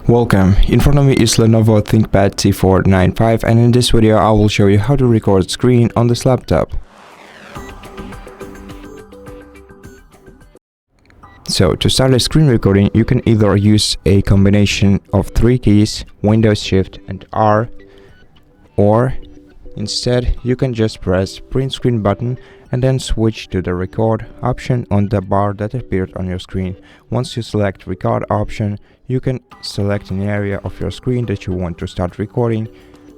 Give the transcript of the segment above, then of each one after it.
Welcome, in front of me is LENOVO ThinkPad T495, and in this video I will show you how to record screen on this laptop. So to start a screen recording, you can either use a combination of 3 keys, Windows Shift and R, or instead you can just press print screen button and then switch to the record option on the bar that appeared on your screen. Once you select record option, you can select an area of your screen that you want to start recording.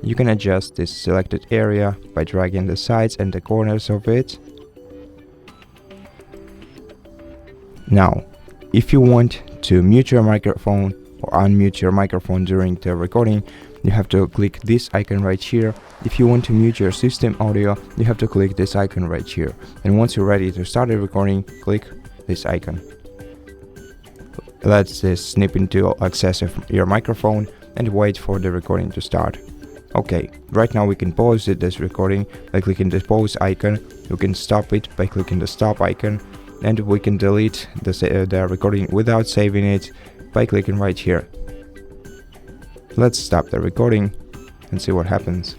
You can adjust this selected area by dragging the sides and the corners of it. Now, if you want to mute your microphone or unmute your microphone during the recording, you have to click this icon right here. If you want to mute your system audio, you have to click this icon right here. And once you're ready to start the recording, click this icon. Let this snipping tool access your microphone and wait for the recording to start. Okay, right now we can pause this recording by clicking the pause icon. You can stop it by clicking the stop icon, and we can delete the recording without saving it by clicking right here. Let's stop the recording and see what happens.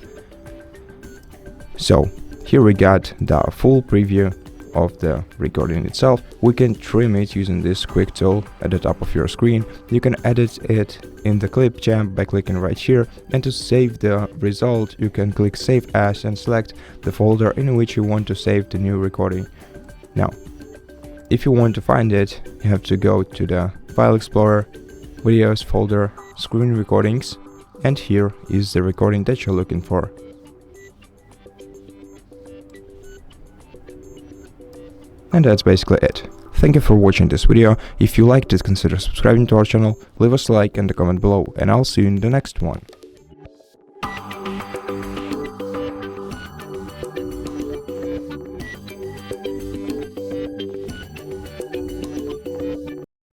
So here we got the full preview of the recording itself. We can trim it using this quick tool at the top of your screen. You can edit it in the clip jam by clicking right here, and to save the result you can click save as and select the folder in which you want to save the new recording. Now, if you want to find it, you have to go to the File Explorer, Videos folder, Screen Recordings, and here is the recording that you're looking for. And that's basically it. Thank you for watching this video. If you liked it, consider subscribing to our channel, leave us a like and a comment below, and I'll see you in the next one.